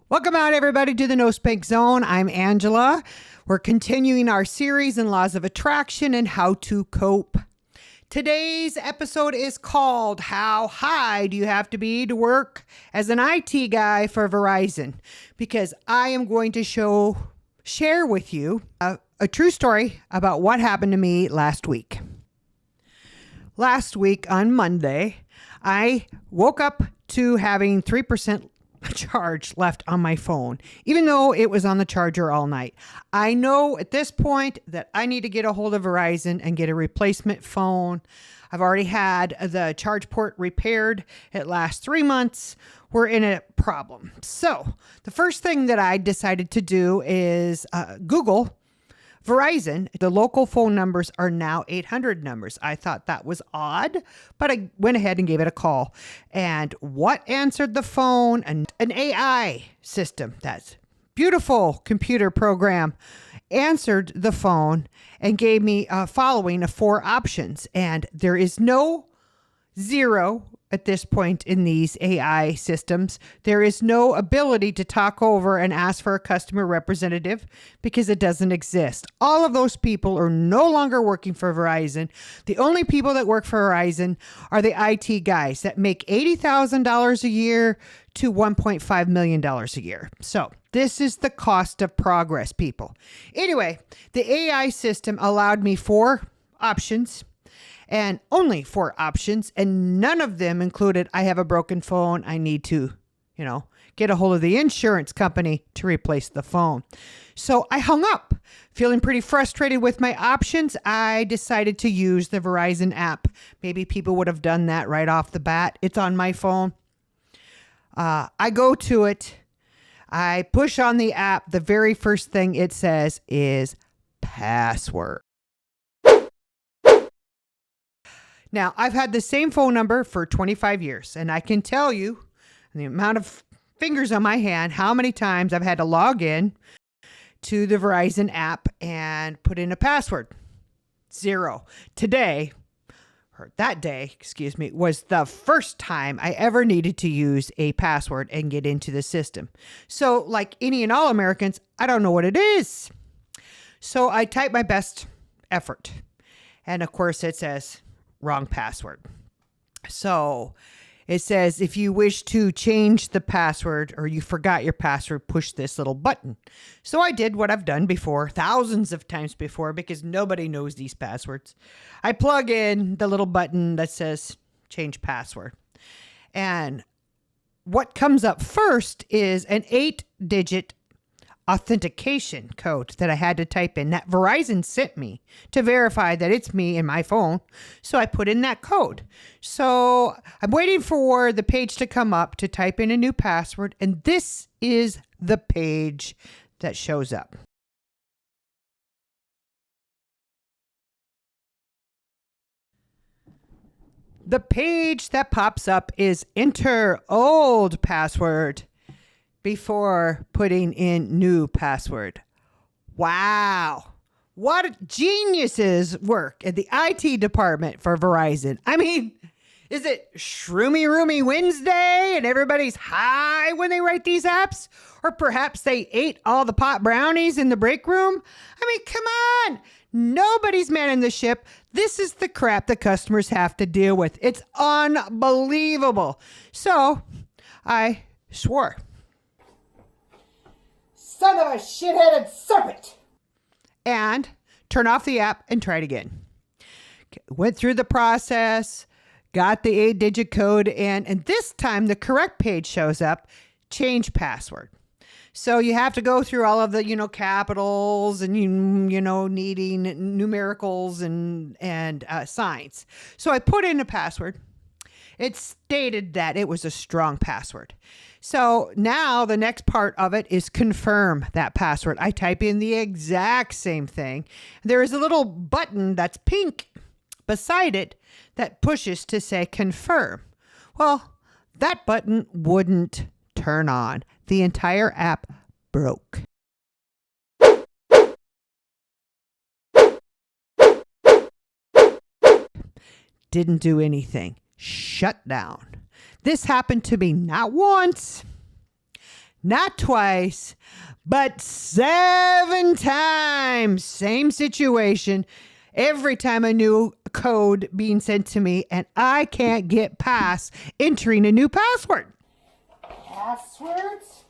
Welcome out, everybody, to the No Spank Zone. I'm Angela. We're continuing our series in laws of attraction and how to cope. Today's episode is called How High Do You Have to Be to Work as an IT Guy for Verizon? Because I am going to share with you a true story about what happened to me last week. Last week on Monday, I woke up to having 3% charge left on my phone, even though it was on the charger all night. I know at this point that I need to get a hold of Verizon and get a replacement phone. I've already had the charge port repaired. It lasts 3 months. We're in a problem. So the first thing that I decided to do is Google Verizon. The local phone numbers are now 800 numbers. I thought that was odd, but I went ahead and gave it a call. And what answered the phone? An AI system, that's beautiful computer program, answered the phone and gave me a following of 4 options. And there is no zero at this point in these AI systems. There is no ability to talk over and ask for a customer representative because it doesn't exist. All of those people are no longer working for Verizon. The only people that work for Verizon are the IT guys that make $80,000 a year to $1.5 million a year. So this is the cost of progress, people. Anyway, the AI system allowed me 4 options. And only 4 options, and none of them included, I have a broken phone. I need to, get a hold of the insurance company to replace the phone. So I hung up, feeling pretty frustrated with my options. I decided to use the Verizon app. Maybe people would have done that right off the bat. It's on my phone. I go to it. I push on the app. The very first thing it says is password. Now, I've had the same phone number for 25 years, and I can tell you the amount of fingers on my hand, how many times I've had to log in to the Verizon app and put in a password. 0. That day, was the first time I ever needed to use a password and get into the system. So, like any and all Americans, I don't know what it is. So I type my best effort. And of course, it says wrong password. So it says, if you wish to change the password or you forgot your password, push this little button. So I did what I've done before, thousands of times before, because nobody knows these passwords. I plug in the little button that says change password. And what comes up first is an 8-digit authentication code that I had to type in that Verizon sent me to verify that it's me in my phone. So I put in that code. So I'm waiting for the page to come up to type in a new password. And this is the page that shows up. The page that pops up is enter old password before putting in new password. Wow. What geniuses work at the IT department for Verizon. I mean, is it Shroomy Roomy Wednesday and everybody's high when they write these apps? Or perhaps they ate all the pot brownies in the break room? I mean, come on. Nobody's manning the ship. This is the crap the customers have to deal with. It's unbelievable. So I swore. Son of a shit-headed serpent. And turn off the app and try it again. Went through the process, got the 8-digit code in, and this time the correct page shows up, change password. So you have to go through all of the, capitals and, needing numericals and signs. So I put in a password. It stated that it was a strong password. So now the next part of it is confirm that password. I type in the exact same thing. There is a little button that's pink beside it that pushes to say confirm. Well, that button wouldn't turn on. The entire app broke. Didn't do anything. Shut down. This happened to me not once, Not twice, but 7 times. Same situation. Every time a new code being sent to me, and I can't get past entering a new password. Passwords?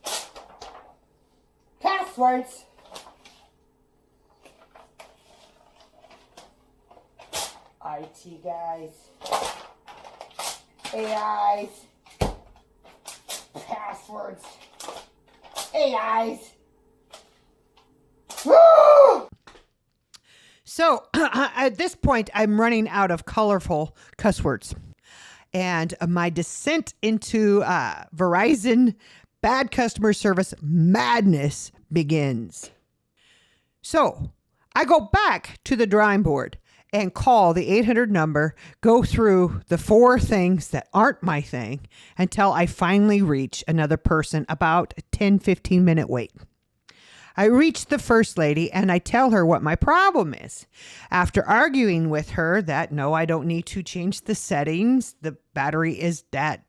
Passwords? IT guys. AIs. Passwords. AIs. Woo! So at this point, I'm running out of colorful cuss words. And my descent into Verizon bad customer service madness begins. So I go back to the drawing board and call the 800 number, go through the 4 things that aren't my thing until I finally reach another person, about a 10-15 minute wait. I reach the first lady and I tell her what my problem is. After arguing with her that, no, I don't need to change the settings. The battery is dead.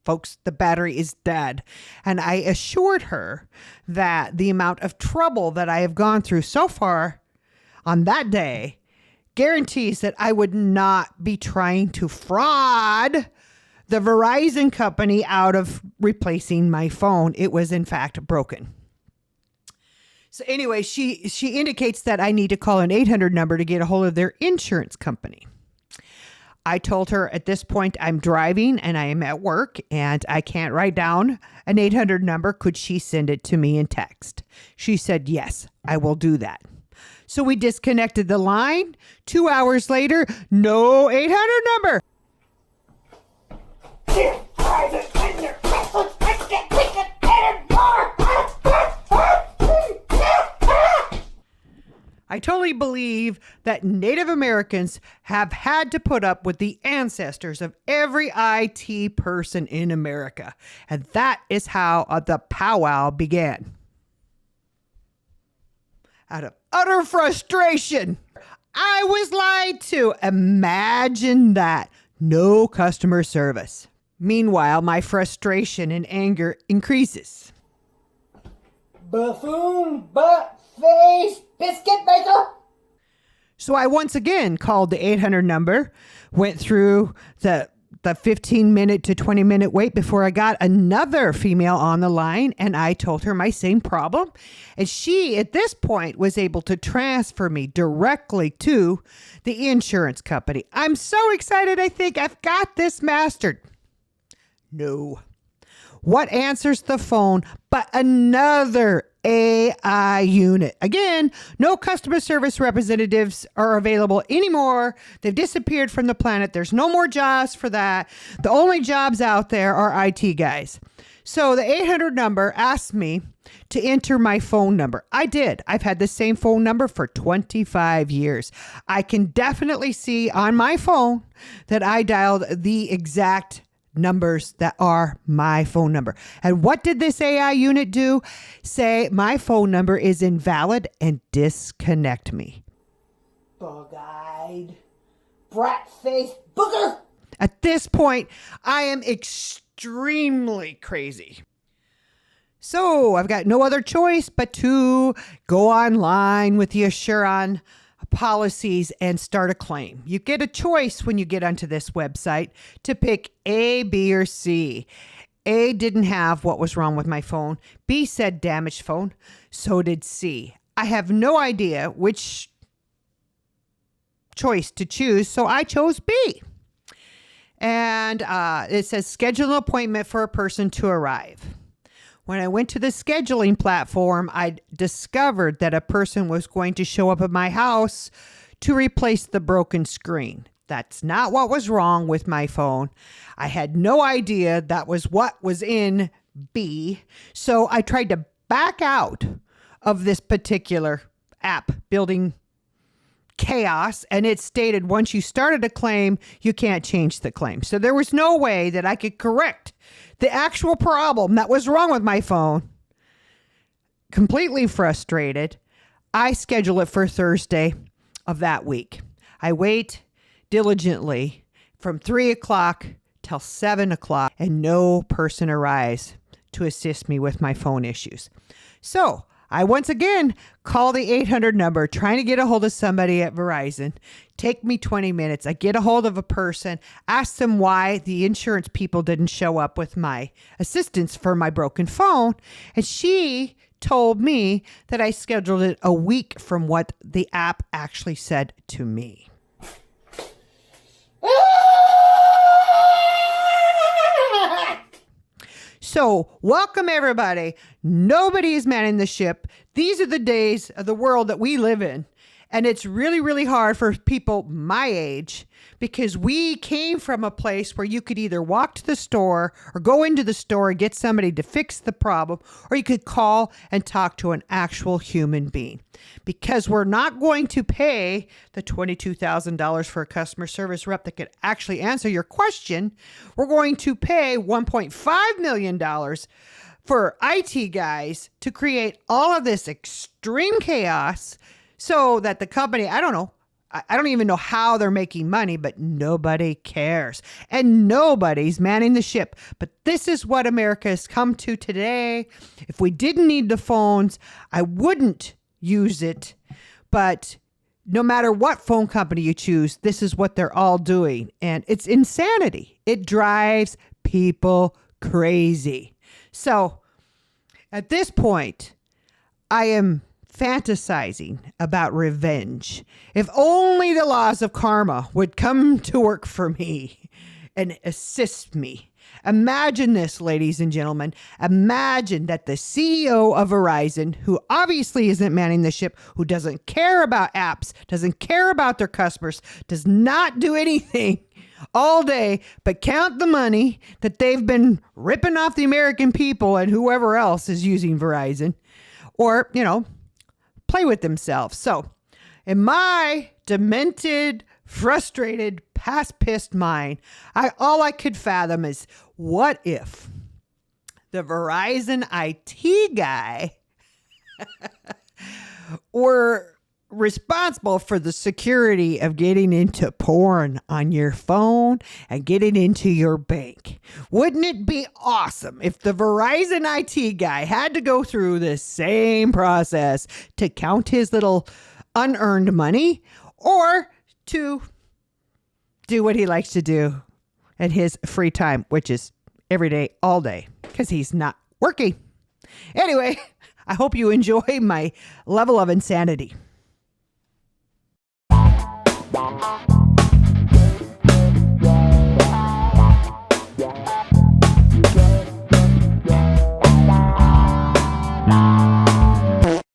Folks, the battery is dead. And I assured her that the amount of trouble that I have gone through so far on that day guarantees that I would not be trying to fraud the Verizon company out of replacing my phone. It was in fact broken. So anyway, she indicates that I need to call an 800 number to get a hold of their insurance company. I told her at this point I'm driving and I am at work and I can't write down an 800 number. Could she send it to me in text? She said, yes, I will do that. So we disconnected the line. 2 hours later, no 800 number. I totally believe that Native Americans have had to put up with the ancestors of every IT person in America. And that is how the powwow began. Out of utter frustration, I was lied to. Imagine that. No customer service. Meanwhile, my frustration and anger increases. Buffoon, butt face, biscuit maker. So I once again called the 800 number, went through the 15-minute to 20-minute wait before I got another female on the line, and I told her my same problem. And she, at this point, was able to transfer me directly to the insurance company. I'm so excited. I think I've got this mastered. No. What answers the phone but another AI unit? Again, no customer service representatives are available anymore. They've disappeared from the planet. There's no more jobs for that. The only jobs out there are IT guys. So the 800 number asked me to enter my phone number. I did. I've had the same phone number for 25 years. I can definitely see on my phone that I dialed the exact numbers that are my phone number. And what did this AI unit do? Say my phone number is invalid and disconnect me. Bug-eyed, brat-faced booger. At this point, I am extremely crazy. So I've got no other choice but to go online with the Assuron policies and start a claim. You get a choice when you get onto this website to pick A, B, or C. A didn't have what was wrong with my phone. B said damaged phone. So did C. I have no idea which choice to choose, so I chose B. And it says schedule an appointment for a person to arrive. When I went to the scheduling platform, I discovered that a person was going to show up at my house to replace the broken screen. That's not what was wrong with my phone. I had no idea that was what was in B. So I tried to back out of this particular app building chaos, and it stated once you started a claim, you can't change the claim. So there was no way that I could correct the actual problem that was wrong with my phone. Completely frustrated, I schedule it for Thursday of that week. I wait diligently from 3 o'clock till 7 o'clock, and no person arrives to assist me with my phone issues. So I once again call the 800 number trying to get a hold of somebody at Verizon. Take me 20 minutes. I get a hold of a person, ask them why the insurance people didn't show up with my assistance for my broken phone. And she told me that I scheduled it a week from what the app actually said to me. So, welcome everybody. Nobody is manning the ship. These are the days of the world that we live in. And it's really, really hard for people my age because we came from a place where you could either walk to the store or go into the store and get somebody to fix the problem, or you could call and talk to an actual human being. Because we're not going to pay the $22,000 for a customer service rep that could actually answer your question. We're going to pay $1.5 million for IT guys to create all of this extreme chaos so that the company, I don't even know how they're making money, but nobody cares. And nobody's manning the ship. But this is what America has come to today. If we didn't need the phones, I wouldn't use it. But no matter what phone company you choose, this is what they're all doing. And it's insanity. It drives people crazy. So at this point, I am fantasizing about revenge. If only the laws of karma would come to work for me and assist me. Imagine this, ladies and gentlemen. Imagine that the CEO of Verizon, who obviously isn't manning the ship, who doesn't care about apps, doesn't care about their customers, does not do anything all day but count the money that they've been ripping off the American people and whoever else is using Verizon, or, play with themselves. So in my demented, frustrated, past-pissed mind, all I could fathom is, what if the Verizon IT guy were responsible for the security of getting into porn on your phone and getting into your bank? Wouldn't it be awesome if the Verizon IT guy had to go through the same process to count his little unearned money, or to do what he likes to do at his free time, which is every day, all day, because he's not working. Anyway, I hope you enjoy my level of insanity.